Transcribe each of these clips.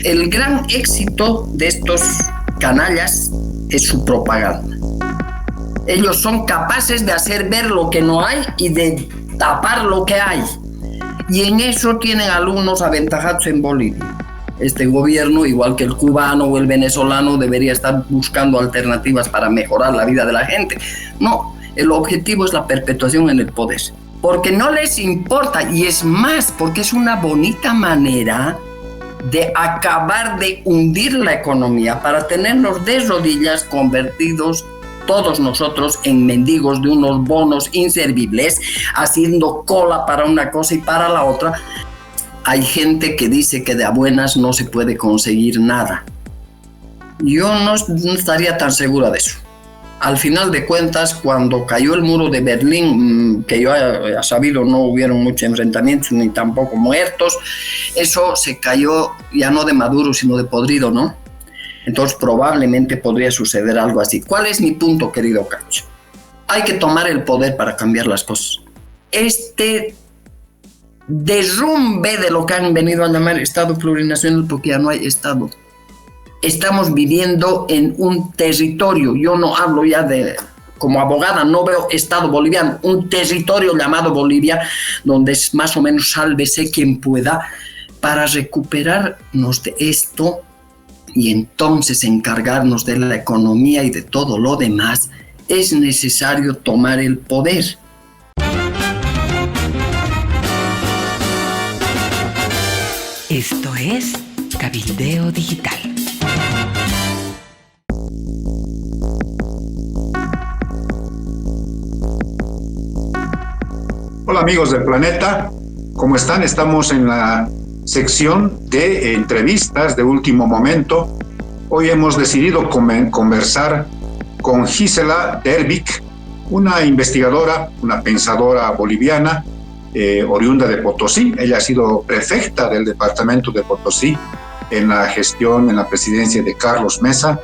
el gran éxito de estos canallas es su propaganda. Ellos son capaces de hacer ver lo que no hay y de tapar lo que hay. Y en eso tienen algunos aventajados en Bolivia. Este gobierno, igual que el cubano o el venezolano, debería estar buscando alternativas para mejorar la vida de la gente. No, el objetivo es la perpetuación en el poder. Porque no les importa, y es más, porque es una bonita manera de acabar de hundir la economía para tenernos de rodillas convertidos todos nosotros en mendigos de unos bonos inservibles, haciendo cola para una cosa y para la otra. Hay gente que dice que de a buenas no se puede conseguir nada. Yo no estaría tan segura de eso. Al final de cuentas, cuando cayó el muro de Berlín, que yo he sabido no hubieron muchos enfrentamientos ni tampoco muertos, eso se cayó ya no de maduro sino de podrido, ¿no? Entonces probablemente podría suceder algo así. ¿Cuál es mi punto, querido Cacho? Hay que tomar el poder para cambiar las cosas. Este derrumbe de lo que han venido a llamar Estado plurinacional, porque ya no hay Estado. Estamos viviendo en un territorio, yo no hablo ya de, como abogada, no veo Estado boliviano, un territorio llamado Bolivia, donde es más o menos sálvese quien pueda, para recuperarnos de esto y entonces encargarnos de la economía y de todo lo demás, es necesario tomar el poder. Esto es Cabildeo Digital. Hola amigos del planeta, ¿cómo están? Estamos en la sección de entrevistas de último momento. Hoy hemos decidido conversar con Gisela Dervik, una investigadora, una pensadora boliviana, oriunda de Potosí. Ella ha sido prefecta del departamento de Potosí en la gestión, en la presidencia de Carlos Mesa.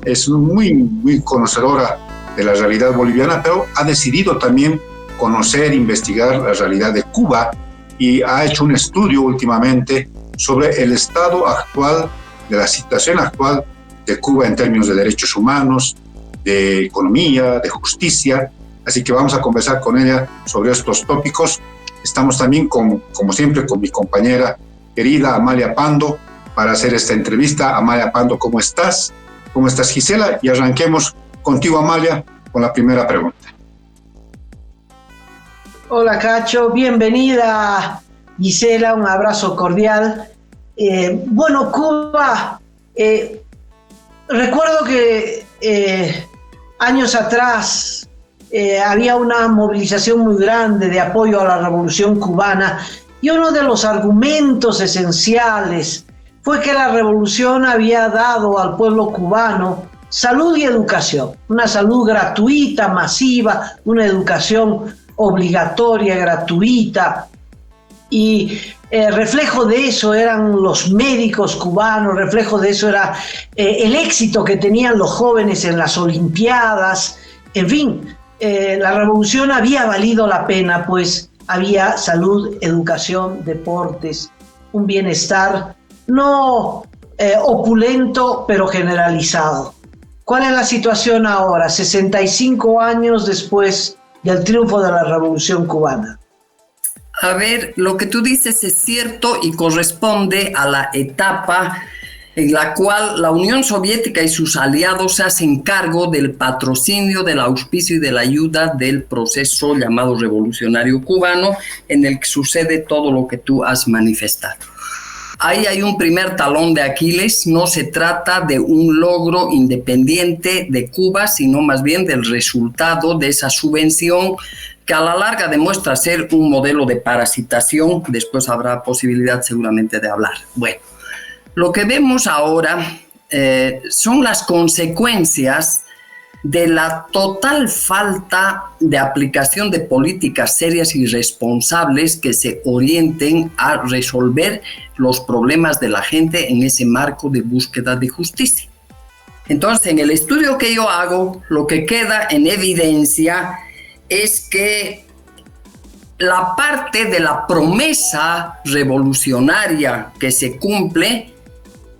Es muy conocedora de la realidad boliviana, pero ha decidido también conocer, investigar la realidad de Cuba y ha hecho un estudio últimamente sobre el estado actual, de la situación actual de Cuba en términos de derechos humanos, de economía, de justicia. Así que vamos a conversar con ella sobre estos tópicos. Estamos también, como siempre, con mi compañera querida Amalia Pando para hacer esta entrevista. Amalia Pando, ¿cómo estás? ¿Cómo estás, Gisela? Y arranquemos contigo, Amalia, con la primera pregunta. Hola, Cacho. Bienvenida, Gisela. Un abrazo cordial. Bueno, Cuba, recuerdo que años atrás había una movilización muy grande de apoyo a la revolución cubana y uno de los argumentos esenciales fue que la revolución había dado al pueblo cubano salud y educación, una salud gratuita, masiva, una educación obligatoria, gratuita, y reflejo de eso eran los médicos cubanos, reflejo de eso era el éxito que tenían los jóvenes en las olimpiadas. En fin, la revolución había valido la pena, pues había salud, educación, deportes, un bienestar no opulento, pero generalizado. ¿Cuál es la situación ahora, 65 años después del triunfo de la Revolución Cubana? A ver, lo que tú dices es cierto y corresponde a la etapa en la cual la Unión Soviética y sus aliados se hacen cargo del patrocinio, del auspicio y de la ayuda del proceso llamado revolucionario cubano, en el que sucede todo lo que tú has manifestado. Ahí hay un primer talón de Aquiles. No se trata de un logro independiente de Cuba, sino más bien del resultado de esa subvención que a la larga demuestra ser un modelo de parasitación. Después habrá posibilidad seguramente de hablar. Bueno, lo que vemos ahora son las consecuencias de la total falta de aplicación de políticas serias y responsables que se orienten a resolver los problemas de la gente en ese marco de búsqueda de justicia. Entonces, en el estudio que yo hago, lo que queda en evidencia es que la parte de la promesa revolucionaria que se cumple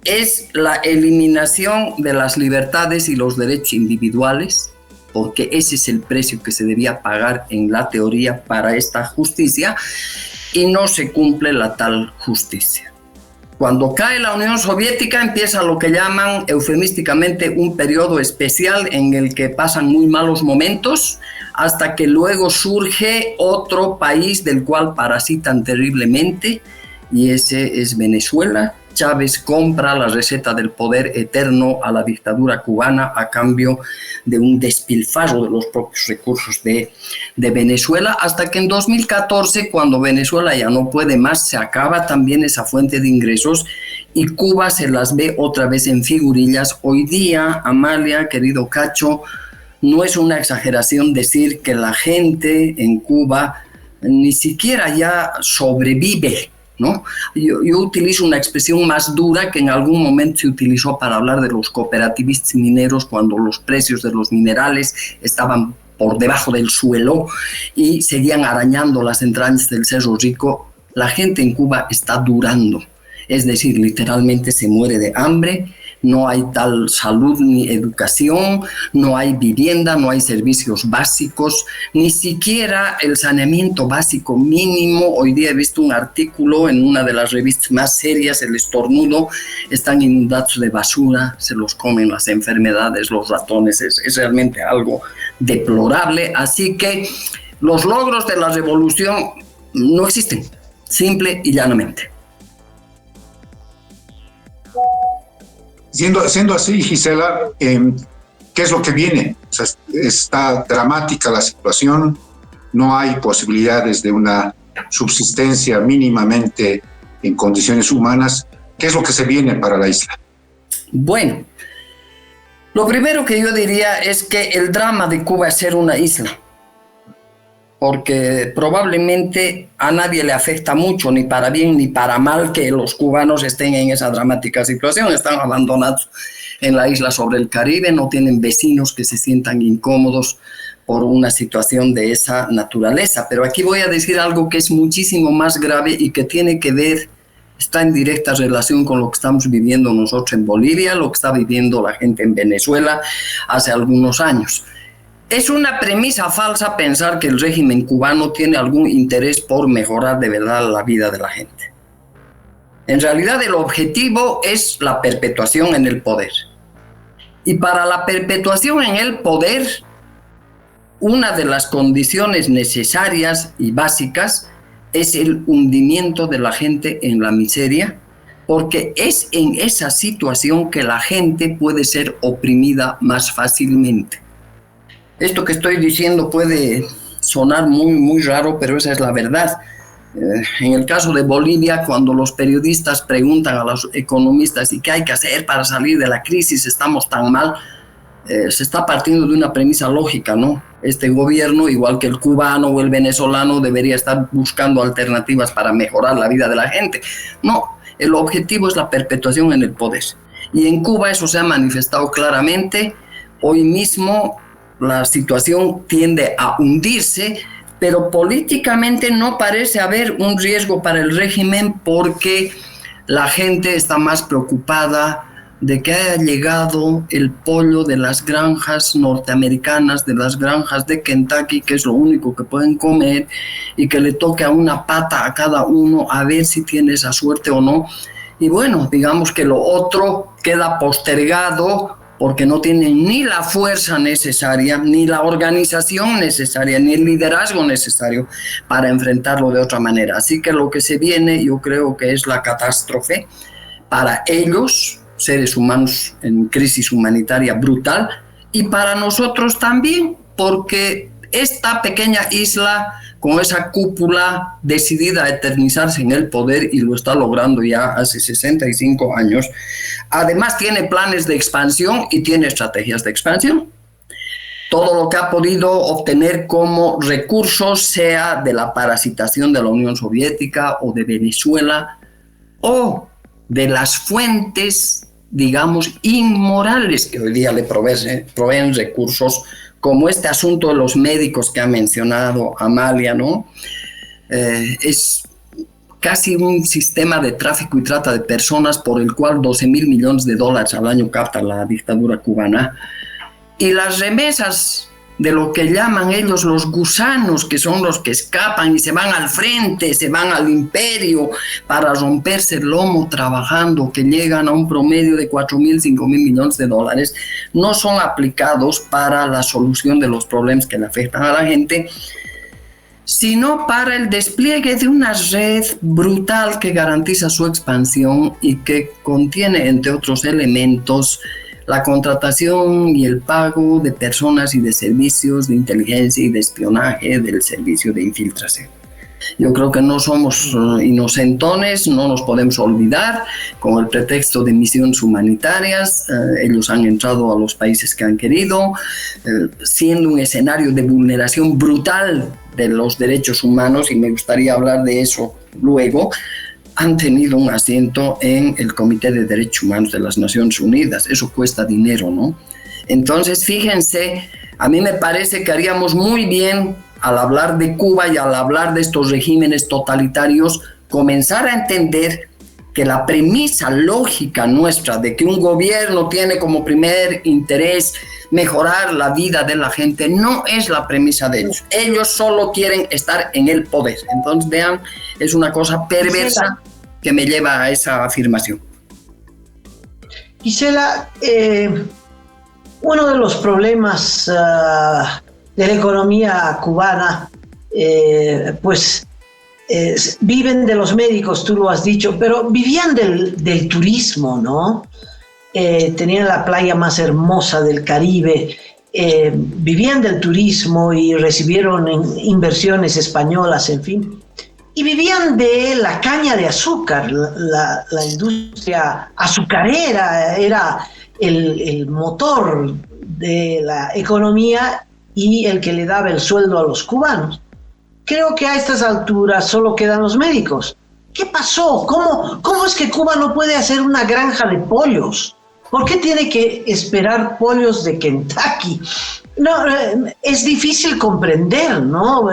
es la eliminación de las libertades y los derechos individuales, porque ese es el precio que se debía pagar en la teoría para esta justicia, y no se cumple la tal justicia. Cuando cae la Unión Soviética empieza lo que llaman eufemísticamente un periodo especial en el que pasan muy malos momentos, hasta que luego surge otro país del cual parasitan terriblemente, y ese es Venezuela. Chávez compra la receta del poder eterno a la dictadura cubana a cambio de un despilfarro de los propios recursos de Venezuela, hasta que en 2014, cuando Venezuela ya no puede más, se acaba también esa fuente de ingresos y Cuba se las ve otra vez en figurillas. Hoy día, Amalia, querido Cacho, no es una exageración decir que la gente en Cuba ni siquiera ya sobrevive, ¿no? Yo utilizo una expresión más dura que en algún momento se utilizó para hablar de los cooperativistas mineros cuando los precios de los minerales estaban por debajo del suelo y seguían arañando las entrañas del Cerro Rico. La gente en Cuba está durando, es decir, literalmente se muere de hambre. No hay tal salud ni educación, no hay vivienda, no hay servicios básicos, ni siquiera el saneamiento básico mínimo. Hoy día he visto un artículo en una de las revistas más serias, El Estornudo, están inundados de basura, se los comen las enfermedades, los ratones, es realmente algo deplorable. Así que los logros de la revolución no existen, simple y llanamente. Siendo así, Gisela, ¿qué es lo que viene? O sea, está dramática la situación, no hay posibilidades de una subsistencia mínimamente en condiciones humanas. ¿Qué es lo que se viene para la isla? Bueno, lo primero que yo diría es que el drama de Cuba es ser una isla, porque probablemente a nadie le afecta mucho, ni para bien ni para mal, que los cubanos estén en esa dramática situación. Están abandonados en la isla sobre el Caribe, no tienen vecinos que se sientan incómodos por una situación de esa naturaleza. Pero aquí voy a decir algo que es muchísimo más grave y que tiene que ver, está en directa relación con lo que estamos viviendo nosotros en Bolivia, lo que está viviendo la gente en Venezuela hace algunos años. Es una premisa falsa pensar que el régimen cubano tiene algún interés por mejorar de verdad la vida de la gente. En realidad el objetivo es la perpetuación en el poder. Y para la perpetuación en el poder, una de las condiciones necesarias y básicas es el hundimiento de la gente en la miseria, porque es en esa situación que la gente puede ser oprimida más fácilmente. Esto que estoy diciendo puede sonar muy raro, pero esa es la verdad. En el caso de Bolivia, cuando los periodistas preguntan a los economistas ¿y qué hay que hacer para salir de la crisis? Estamos tan mal. Se está partiendo de una premisa lógica, ¿no? Este gobierno, igual que el cubano o el venezolano, debería estar buscando alternativas para mejorar la vida de la gente. No, el objetivo es la perpetuación en el poder. Y en Cuba eso se ha manifestado claramente. Hoy mismo la situación tiende a hundirse, pero políticamente no parece haber un riesgo para el régimen porque la gente está más preocupada de que haya llegado el pollo de las granjas norteamericanas, de las granjas de Kentucky, que es lo único que pueden comer, y que le toque a una pata a cada uno a ver si tiene esa suerte o no. Y bueno, digamos que lo otro queda postergado porque no tienen ni la fuerza necesaria, ni la organización necesaria, ni el liderazgo necesario para enfrentarlo de otra manera. Así que lo que se viene, yo creo que es la catástrofe para ellos, seres humanos en crisis humanitaria brutal, y para nosotros también, porque esta pequeña isla con esa cúpula decidida a eternizarse en el poder, y lo está logrando ya hace 65 años, además tiene planes de expansión y tiene estrategias de expansión. Todo lo que ha podido obtener como recursos, sea de la parasitación de la Unión Soviética o de Venezuela, o de las fuentes, digamos, inmorales que hoy día le proveen recursos, como este asunto de los médicos que ha mencionado Amalia, ¿no? Es casi un sistema de tráfico y trata de personas por el cual 12.000 millones de dólares al año capta la dictadura cubana. Y las remesas de lo que llaman ellos los gusanos, que son los que escapan y se van al frente, se van al imperio para romperse el lomo trabajando, que llegan a un promedio de 4.000, 5.000 millones de dólares, no son aplicados para la solución de los problemas que le afectan a la gente, sino para el despliegue de una red brutal que garantiza su expansión y que contiene, entre otros elementos, la contratación y el pago de personas y de servicios de inteligencia y de espionaje del servicio de infiltración. Yo creo que no somos inocentones, no nos podemos olvidar, con el pretexto de misiones humanitarias, ellos han entrado a los países que han querido, siendo un escenario de vulneración brutal de los derechos humanos, y me gustaría hablar de eso luego. Han tenido un asiento en el Comité de Derechos Humanos de las Naciones Unidas. Eso cuesta dinero, ¿no? Entonces, fíjense, a mí me parece que haríamos muy bien, al hablar de Cuba y al hablar de estos regímenes totalitarios, comenzar a entender que la premisa lógica nuestra de que un gobierno tiene como primer interés mejorar la vida de la gente no es la premisa de ellos. Ellos solo quieren estar en el poder. Entonces, vean, es una cosa perversa que me lleva a esa afirmación. Gisela, uno de los problemas de la economía cubana, viven de los médicos, tú lo has dicho, pero vivían del turismo, ¿no? Tenían la playa más hermosa del Caribe, vivían del turismo y recibieron inversiones españolas, en fin. Y vivían de la caña de azúcar, la industria azucarera era el motor de la economía y el que le daba el sueldo a los cubanos. Creo que a estas alturas solo quedan los médicos. ¿Qué pasó? ¿Cómo es que Cuba no puede hacer una granja de pollos? ¿Por qué tiene que esperar pollos de Kentucky? No, es difícil comprender, ¿no?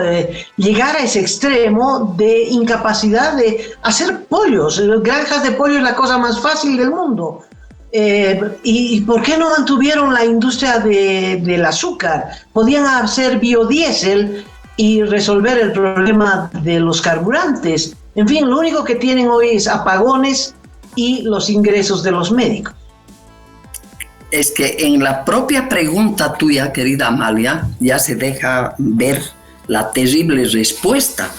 Llegar a ese extremo de incapacidad de hacer pollos. Granjas de pollo es la cosa más fácil del mundo. ¿Y por qué no mantuvieron la industria del azúcar? Podían hacer biodiesel y resolver el problema de los carburantes. En fin, lo único que tienen hoy es apagones y los ingresos de los médicos. Es que en la propia pregunta tuya, querida Amalia, ya se deja ver la terrible respuesta.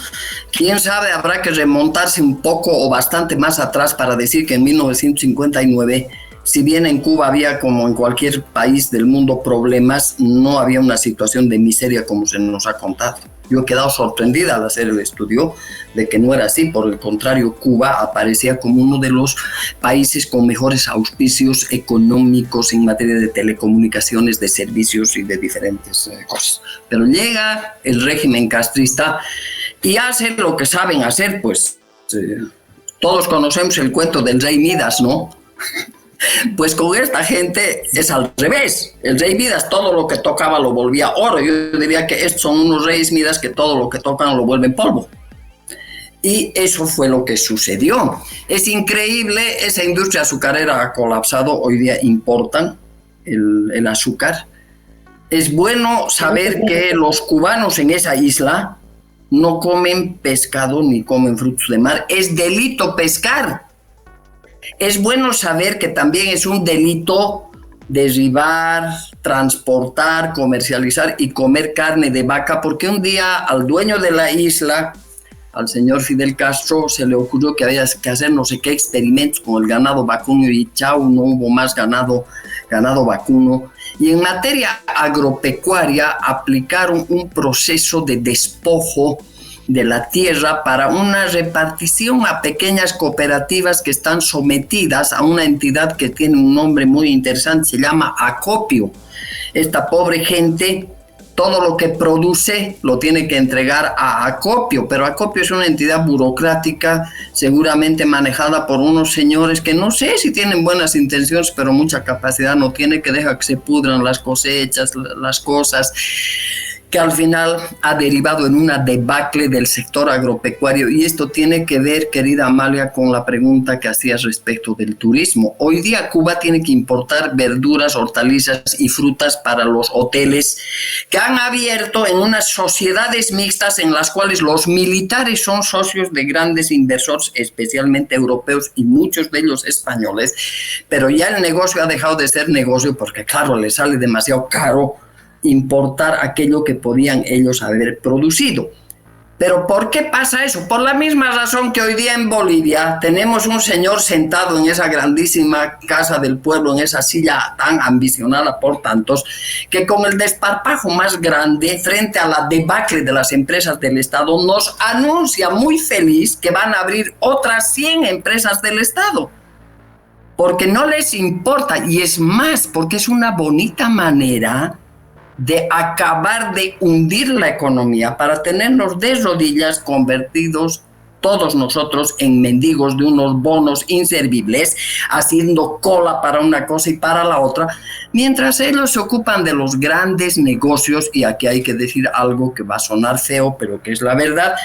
Quién sabe, habrá que remontarse un poco o bastante más atrás para decir que en 1959, si bien en Cuba había, como en cualquier país del mundo, problemas, no había una situación de miseria como se nos ha contado. Yo he quedado sorprendida al hacer el estudio de que no era así. Por el contrario, Cuba aparecía como uno de los países con mejores auspicios económicos en materia de telecomunicaciones, de servicios y de diferentes cosas. Pero llega el régimen castrista y hace lo que saben hacer, pues todos conocemos el cuento del rey Midas, ¿no? Pues con esta gente es al revés. El rey Midas todo lo que tocaba lo volvía oro. Yo diría que estos son unos reyes Midas que todo lo que tocan lo vuelven polvo. Y eso fue lo que sucedió. Es increíble, esa industria azucarera ha colapsado. Hoy día importan el azúcar. Es bueno saber que los cubanos en esa isla no comen pescado ni comen frutos de mar. Es delito pescar. Es bueno saber que también es un delito derribar, transportar, comercializar y comer carne de vaca, porque un día al dueño de la isla, al señor Fidel Castro, se le ocurrió que había que hacer no sé qué experimentos con el ganado vacuno y chao, no hubo más ganado vacuno. Y en materia agropecuaria aplicaron un proceso de despojo de la tierra para una repartición a pequeñas cooperativas que están sometidas a una entidad que tiene un nombre muy interesante, se llama acopio. Esta pobre gente, todo lo que produce lo tiene que entregar a acopio, pero acopio es una entidad burocrática seguramente manejada por unos señores que no sé si tienen buenas intenciones, pero mucha capacidad no tiene, que deja que se pudran las cosechas, las cosas. que al final ha derivado en una debacle del sector agropecuario. Y esto tiene que ver, querida Amalia, con la pregunta que hacías respecto del turismo. Hoy día Cuba tiene que importar verduras, hortalizas y frutas para los hoteles que han abierto en unas sociedades mixtas en las cuales los militares son socios de grandes inversores, especialmente europeos y muchos de ellos españoles. Pero ya el negocio ha dejado de ser negocio porque, claro, les sale demasiado caro importar aquello que podían ellos haber producido. ¿Pero por qué pasa eso? Por la misma razón que hoy día en Bolivia tenemos un señor sentado en esa grandísima casa del pueblo, en esa silla tan ambicionada por tantos, que con el desparpajo más grande frente a la debacle de las empresas del Estado nos anuncia muy feliz que van a abrir otras 100 empresas del Estado. Porque no les importa, y es más, porque es una bonita manera de acabar de hundir la economía para tenernos de rodillas convertidos todos nosotros en mendigos de unos bonos inservibles, haciendo cola para una cosa y para la otra, mientras ellos se ocupan de los grandes negocios. Y aquí hay que decir algo que va a sonar feo, pero que es la verdad,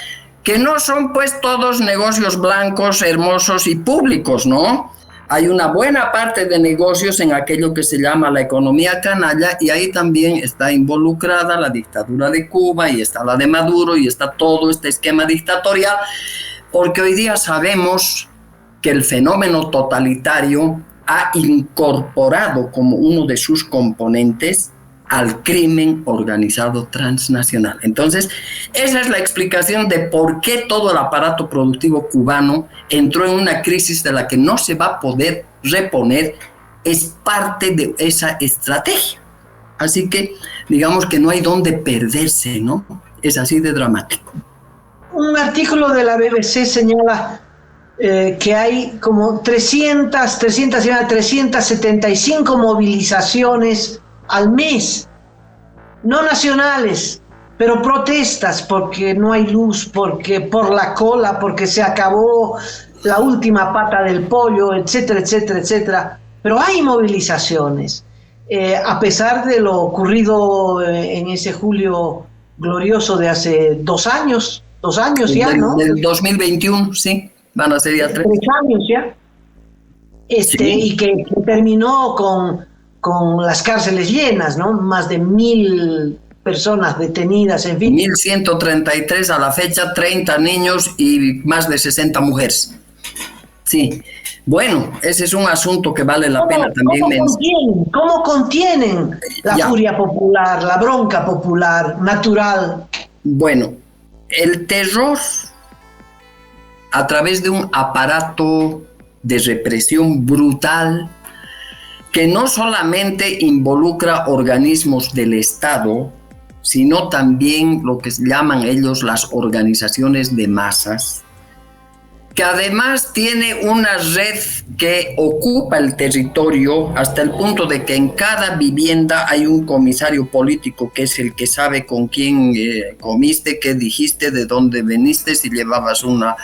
que no son pues todos negocios blancos, hermosos y públicos, ¿no? Hay una buena parte de negocios en aquello que se llama la economía canalla, y ahí también está involucrada la dictadura de Cuba, y está la de Maduro, y está todo este esquema dictatorial, porque hoy día sabemos que el fenómeno totalitario ha incorporado como uno de sus componentes al crimen organizado transnacional. Entonces, esa es la explicación de por qué todo el aparato productivo cubano entró en una crisis de la que no se va a poder reponer. Es parte de esa estrategia. Así que, digamos que no hay dónde perderse, ¿no? Es así de dramático. Un artículo de la BBC señala que hay como 375 movilizaciones al mes, no nacionales, pero protestas porque no hay luz, porque por la cola, porque se acabó la última pata del pollo, etcétera, etcétera, etcétera. Pero hay movilizaciones, a pesar de lo ocurrido en ese julio glorioso de hace 2 años ya, ¿no? Del 2021, sí, van a ser ya 3 años ya. Sí. Y que terminó con las cárceles llenas, ¿no? Más de 1,000 personas detenidas, en fin. 1,133 a la fecha, 30 niños y más de 60 mujeres. Sí. Bueno, ese es un asunto que vale la pena también mencionar. ¿Cómo contienen la furia popular, la bronca popular, natural? Bueno, el terror a través de un aparato de represión brutal que no solamente involucra organismos del Estado, sino también lo que llaman ellos las organizaciones de masas, que además tiene una red que ocupa el territorio hasta el punto de que en cada vivienda hay un comisario político que es el que sabe con quién comiste, qué dijiste, de dónde veniste, si llevabas una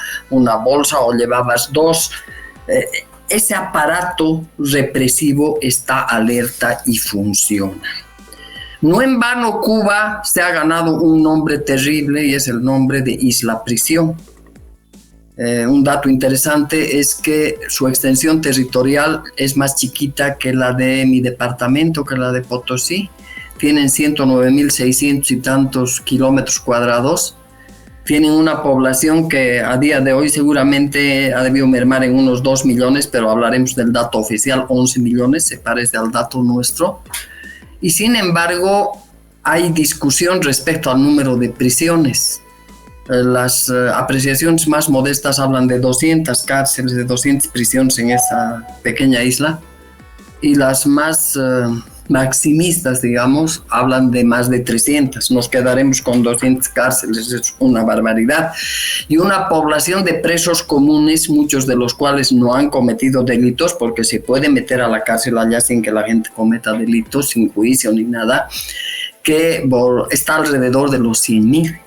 bolsa o llevabas 2. Ese aparato represivo está alerta y funciona. No en vano Cuba se ha ganado un nombre terrible y es el nombre de Isla Prisión. Un dato interesante es que su extensión territorial es más chiquita que la de mi departamento, que la de Potosí. Tienen 109.600 y tantos kilómetros cuadrados. Tienen una población que a día de hoy seguramente ha debido mermar en unos 2 millones, pero hablaremos del dato oficial, 11 millones, se parece al dato nuestro. Y sin embargo, hay discusión respecto al número de prisiones. Las apreciaciones más modestas hablan de 200 cárceles, de 200 prisiones en esa pequeña isla. Y las más maximistas, digamos, hablan de más de 300. Nos quedaremos con 200 cárceles, es una barbaridad. Y una población de presos comunes, muchos de los cuales no han cometido delitos, porque se puede meter a la cárcel allá sin que la gente cometa delitos, sin juicio ni nada, que está alrededor de los 100.000.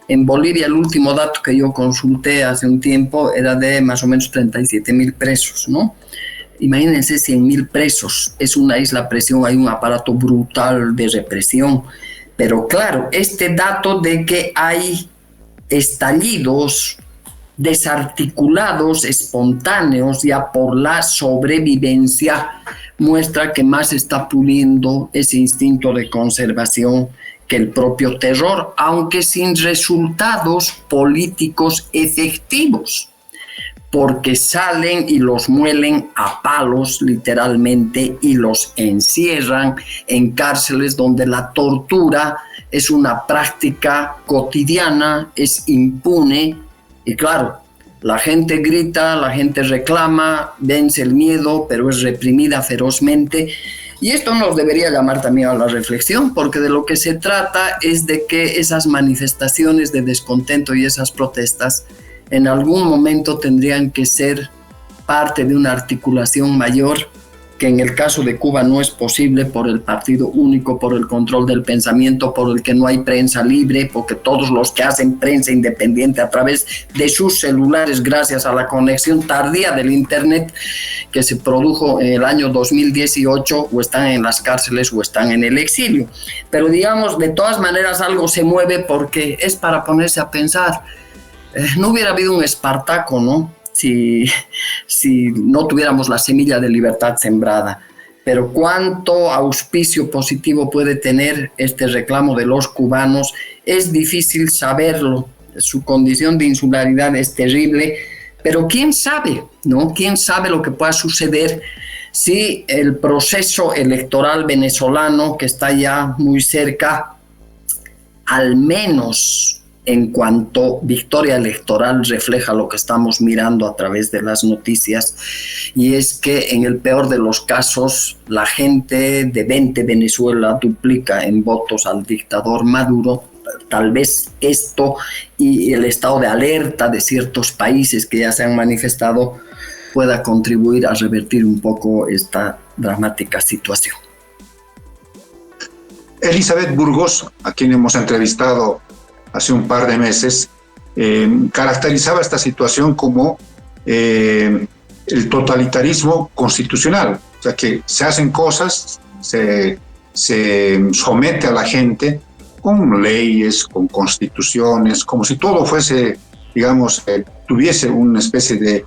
En Bolivia, el último dato que yo consulté hace un tiempo era de más o menos 37.000 presos, ¿no? Imagínense 100.000 presos, es una isla presión, hay un aparato brutal de represión. Pero claro, este dato de que hay estallidos desarticulados, espontáneos, ya por la sobrevivencia, muestra que más está puliendo ese instinto de conservación que el propio terror, aunque sin resultados políticos efectivos, porque salen y los muelen a palos literalmente y los encierran en cárceles donde la tortura es una práctica cotidiana, es impune y claro, la gente grita, la gente reclama, vence el miedo, pero es reprimida ferozmente. Y esto nos debería llamar también a la reflexión, porque de lo que se trata es de que esas manifestaciones de descontento y esas protestas en algún momento tendrían que ser parte de una articulación mayor, que en el caso de Cuba no es posible por el partido único, por el control del pensamiento, por el que no hay prensa libre, porque todos los que hacen prensa independiente a través de sus celulares, gracias a la conexión tardía del Internet que se produjo en el año 2018, o están en las cárceles o están en el exilio. Pero digamos, de todas maneras algo se mueve porque es para ponerse a pensar. No hubiera habido un Espartaco, ¿no? Si no tuviéramos la semilla de libertad sembrada. Pero cuánto auspicio positivo puede tener este reclamo de los cubanos es difícil saberlo. Su condición de insularidad es terrible, pero quién sabe, ¿no? Quién sabe lo que pueda suceder si el proceso electoral venezolano, que está ya muy cerca, al menos en cuanto victoria electoral refleja lo que estamos mirando a través de las noticias, y es que en el peor de los casos la gente de 20 Venezuela duplica en votos al dictador Maduro. Tal vez esto y el estado de alerta de ciertos países que ya se han manifestado pueda contribuir a revertir un poco esta dramática situación. Elizabeth Burgos, a quien hemos entrevistado hace un par de meses, caracterizaba esta situación como el totalitarismo constitucional, o sea que se hacen cosas, se somete a la gente con leyes, con constituciones, como si todo fuese, digamos, tuviese una especie de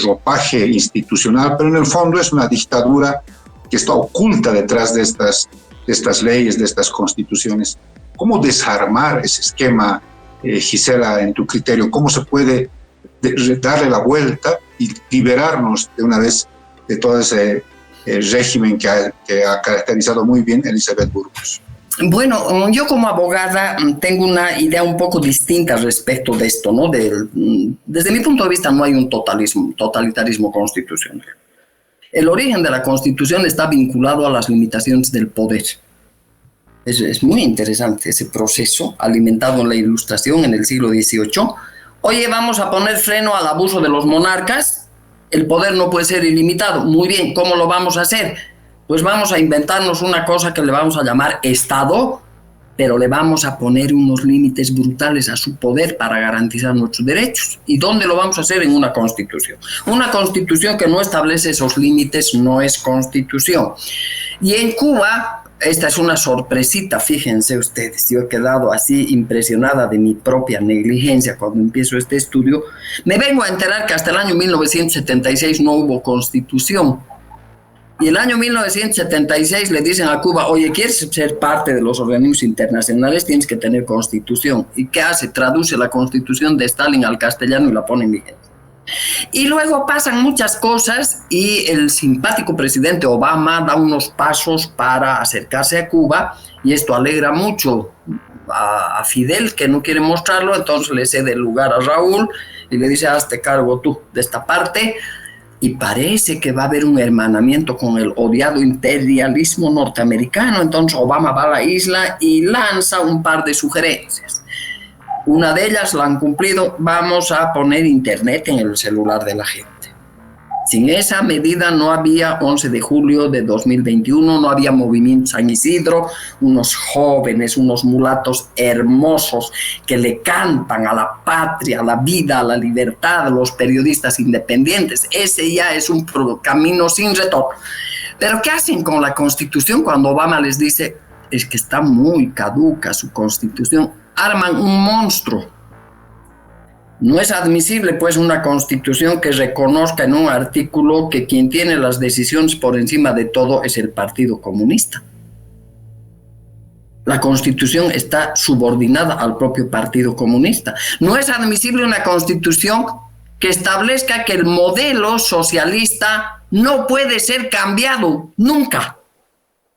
ropaje institucional, pero en el fondo es una dictadura que está oculta detrás de estas leyes, de estas constituciones. ¿Cómo desarmar ese esquema, Gisela, en tu criterio? ¿Cómo se puede darle la vuelta y liberarnos de una vez de todo ese régimen que ha caracterizado muy bien Elizabeth Burgos? Bueno, yo como abogada tengo una idea un poco distinta respecto de esto, ¿no? Desde mi punto de vista no hay un totalitarismo constitucional. El origen de la Constitución está vinculado a las limitaciones del poder. Es muy interesante ese proceso alimentado en la Ilustración en el siglo XVIII. Oye, vamos a poner freno al abuso de los monarcas. El poder no puede ser ilimitado. Muy bien, ¿cómo lo vamos a hacer? Pues vamos a inventarnos una cosa que le vamos a llamar Estado, pero le vamos a poner unos límites brutales a su poder para garantizar nuestros derechos. ¿Y dónde lo vamos a hacer? En una Constitución. Una Constitución que no establece esos límites no es Constitución. Y en Cuba, esta es una sorpresita, fíjense ustedes, yo he quedado así impresionada de mi propia negligencia cuando empiezo este estudio. Me vengo a enterar que hasta el año 1976 no hubo Constitución. Y el año 1976 le dicen a Cuba, oye, ¿quieres ser parte de los organismos internacionales? Tienes que tener Constitución. ¿Y qué hace? Traduce la Constitución de Stalin al castellano y la pone en vigencia. Y luego pasan muchas cosas y el simpático presidente Obama da unos pasos para acercarse a Cuba, y esto alegra mucho a Fidel, que no quiere mostrarlo, entonces le cede el lugar a Raúl y le dice, hazte cargo tú de esta parte. Y parece que va a haber un hermanamiento con el odiado imperialismo norteamericano. Entonces Obama va a la isla y lanza un par de sugerencias. Una de ellas la han cumplido: vamos a poner internet en el celular de la gente. Sin esa medida no había 11 de julio de 2021, no había Movimiento San Isidro, unos jóvenes, unos mulatos hermosos que le cantan a la patria, a la vida, a la libertad, a los periodistas independientes. Ese ya es un camino sin retorno. Pero ¿qué hacen con la Constitución cuando Obama les dice, es que está muy caduca su constitución. Arman un monstruo. No es admisible, pues, una constitución que reconozca en un artículo que quien tiene las decisiones por encima de todo es el Partido Comunista. La constitución está subordinada al propio Partido Comunista. No es admisible una constitución que establezca que el modelo socialista no puede ser cambiado nunca.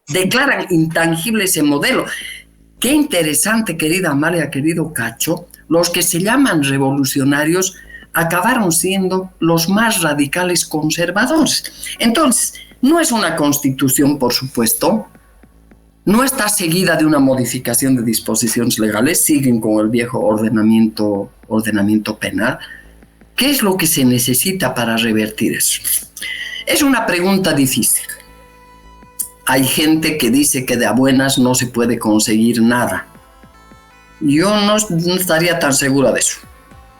Declaran intangible ese modelo. Qué interesante, querida Amalia, querido Cacho, los que se llaman revolucionarios acabaron siendo los más radicales conservadores. Entonces, no es una constitución, por supuesto, no está seguida de una modificación de disposiciones legales, siguen con el viejo ordenamiento penal. ¿Qué es lo que se necesita para revertir eso? Es una pregunta difícil. Hay gente que dice que de a buenas no se puede conseguir nada. Yo no estaría tan segura de eso.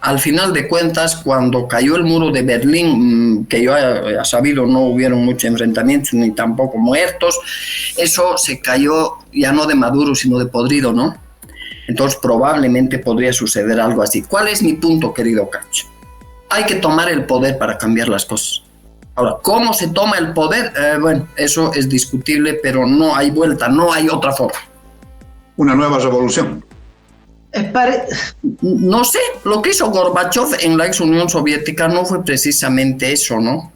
Al final de cuentas, cuando cayó el muro de Berlín, que yo he sabido no hubieron muchos enfrentamientos ni tampoco muertos, eso se cayó ya no de maduro sino de podrido, ¿no? Entonces probablemente podría suceder algo así. ¿Cuál es mi punto, querido Cacho? Hay que tomar el poder para cambiar las cosas. Ahora, ¿cómo se toma el poder? Bueno, eso es discutible, pero no hay vuelta, no hay otra forma. Una nueva revolución. No sé, lo que hizo Gorbachev en la ex Unión Soviética no fue precisamente eso, ¿no?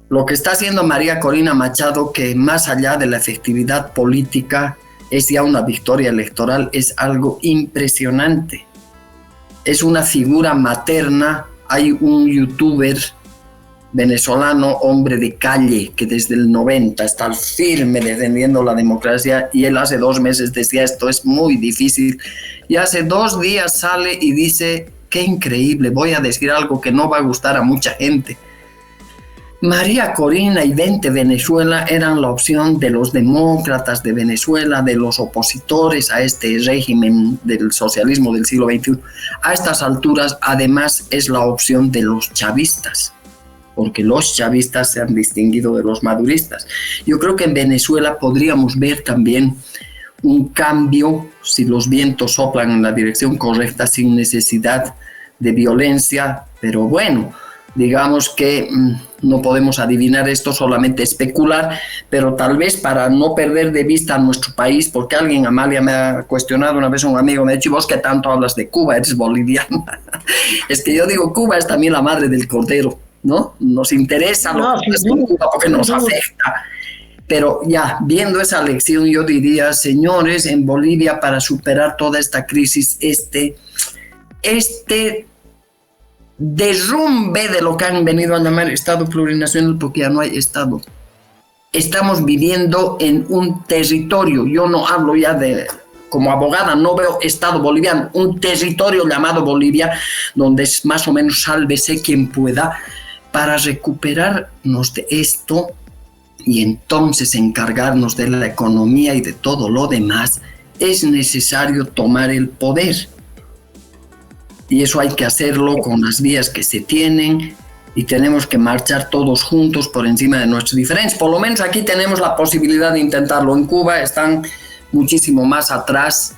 Lo que está haciendo María Corina Machado, que más allá de la efectividad política es ya una victoria electoral, es algo impresionante. Es una figura materna. Hay un youtuber venezolano, hombre de calle, que desde el 90 está firme defendiendo la democracia, y él hace 2 meses decía esto es muy difícil, y hace 2 días sale y dice, qué increíble, voy a decir algo que no va a gustar a mucha gente. María Corina y Vente Venezuela eran la opción de los demócratas de Venezuela, de los opositores a este régimen del socialismo del siglo XXI. A estas alturas, además, es la opción de los chavistas, porque los chavistas se han distinguido de los maduristas. Yo creo que en Venezuela podríamos ver también un cambio si los vientos soplan en la dirección correcta sin necesidad de violencia, pero bueno, digamos que no podemos adivinar esto, solamente especular, pero tal vez para no perder de vista a nuestro país, porque alguien, Amalia, me ha cuestionado una vez, un amigo me ha dicho, ¿vos qué tanto hablas de Cuba? Eres boliviana. Es que yo digo, Cuba es también la madre del cordero, ¿no? Nos interesa lo que pasa en Cuba porque nos afecta. Pero ya, viendo esa lección, yo diría, señores, en Bolivia, para superar toda esta crisis, este derrumbe de lo que han venido a llamar Estado plurinacional, porque ya no hay Estado. Estamos viviendo en un territorio, yo no hablo ya de, como abogada, no veo Estado boliviano, un territorio llamado Bolivia, donde es más o menos sálvese quien pueda, para recuperarnos de esto y entonces encargarnos de la economía y de todo lo demás, es necesario tomar el poder. Y eso hay que hacerlo con las vías que se tienen y tenemos que marchar todos juntos por encima de nuestras diferencias. Por lo menos aquí tenemos la posibilidad de intentarlo. En Cuba están muchísimo más atrás,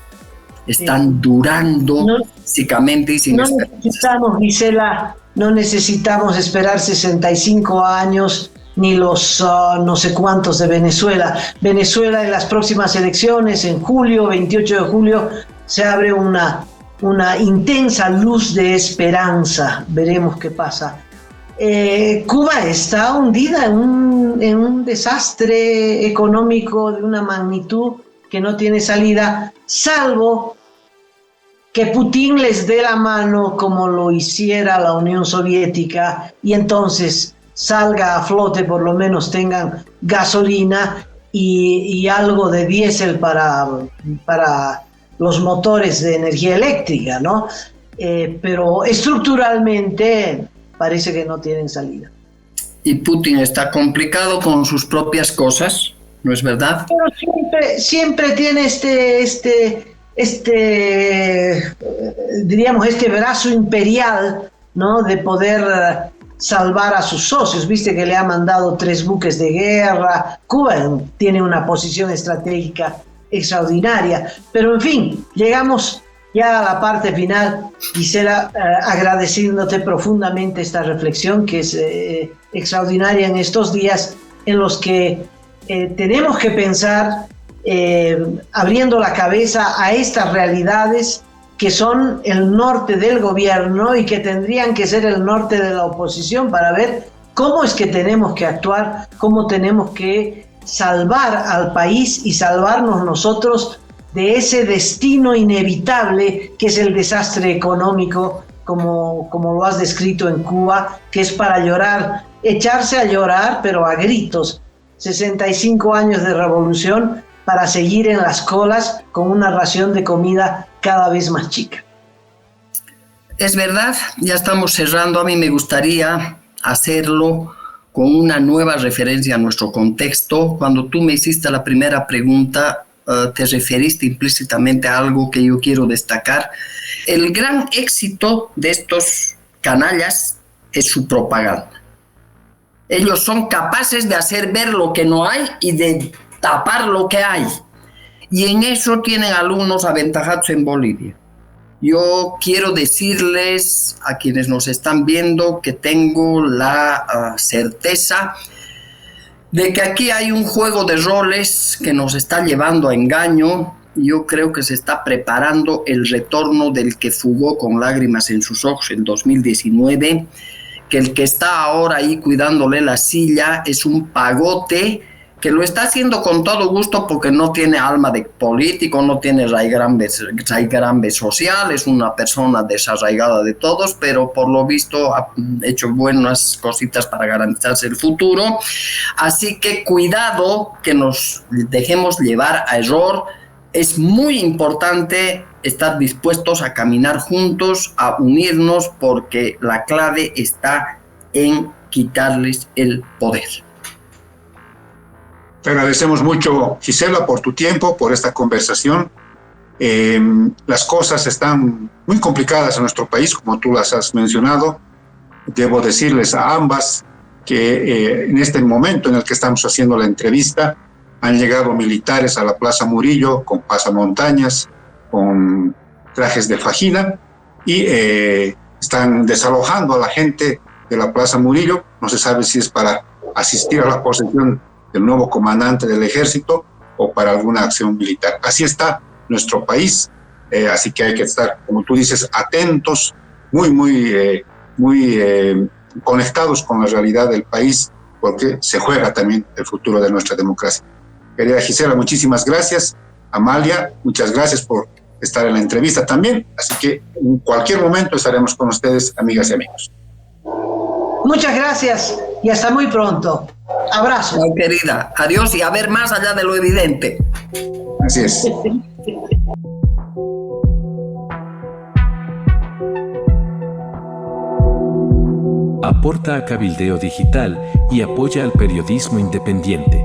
están durando físicamente y sin esperanza. Gisela, no necesitamos esperar 65 años ni los no sé cuántos de Venezuela. Venezuela en las próximas elecciones, en julio, 28 de julio, se abre una intensa luz de esperanza. Veremos qué pasa. Cuba está hundida en un desastre económico de una magnitud que no tiene salida, salvo que Putin les dé la mano como lo hiciera la Unión Soviética y entonces salga a flote, por lo menos tengan gasolina y algo de diésel para los motores de energía eléctrica, ¿no? Pero estructuralmente parece que no tienen salida. Y Putin está complicado con sus propias cosas, ¿no es verdad? Pero siempre tiene diríamos, este brazo imperial, ¿no? De poder salvar a sus socios. Viste que le ha mandado 3 buques de guerra. Cuba tiene una posición estratégica extraordinaria. Pero en fin, llegamos ya a la parte final. Gisela, agradeciéndote profundamente esta reflexión que es extraordinaria en estos días en los que tenemos que pensar abriendo la cabeza a estas realidades que son el norte del gobierno y que tendrían que ser el norte de la oposición, para ver cómo es que tenemos que actuar, cómo tenemos que salvar al país y salvarnos nosotros de ese destino inevitable que es el desastre económico, como lo has descrito en Cuba, que es para llorar, echarse a llorar, pero a gritos. 65 años de revolución para seguir en las colas con una ración de comida cada vez más chica. Es verdad, ya estamos cerrando. A mí me gustaría hacerlo con una nueva referencia a nuestro contexto. Cuando tú me hiciste la primera pregunta, te referiste implícitamente a algo que yo quiero destacar. El gran éxito de estos canallas es su propaganda. Ellos son capaces de hacer ver lo que no hay y de tapar lo que hay. Y en eso tienen alumnos aventajados en Bolivia. Yo quiero decirles a quienes nos están viendo que tengo la certeza de que aquí hay un juego de roles que nos está llevando a engaño. Yo creo que se está preparando el retorno del que fugó con lágrimas en sus ojos en 2019, que el que está ahora ahí cuidándole la silla es un pagote que lo está haciendo con todo gusto porque no tiene alma de político, no tiene raigambe social, es una persona desarraigada de todos, pero por lo visto ha hecho buenas cositas para garantizarse el futuro. Así que cuidado que nos dejemos llevar a error. Es muy importante estar dispuestos a caminar juntos, a unirnos, porque la clave está en quitarles el poder. Te agradecemos mucho, Gisela, por tu tiempo, por esta conversación. Las cosas están muy complicadas en nuestro país, como tú las has mencionado. Debo decirles a ambas que en este momento en el que estamos haciendo la entrevista, han llegado militares a la Plaza Murillo con pasamontañas, con trajes de fajina, y están desalojando a la gente de la Plaza Murillo. No se sabe si es para asistir a la posesión del nuevo comandante del ejército o para alguna acción militar. Así está nuestro país, así que hay que estar, como tú dices, atentos, muy conectados con la realidad del país, porque se juega también el futuro de nuestra democracia. Querida Gisela, muchísimas gracias. Amalia, muchas gracias por estar en la entrevista también, así que en cualquier momento estaremos con ustedes, amigas y amigos. Muchas gracias y hasta muy pronto. Abrazo. No, querida, adiós y a ver más allá de lo evidente. Así es. Aporta a Cabildeo Digital y apoya al periodismo independiente.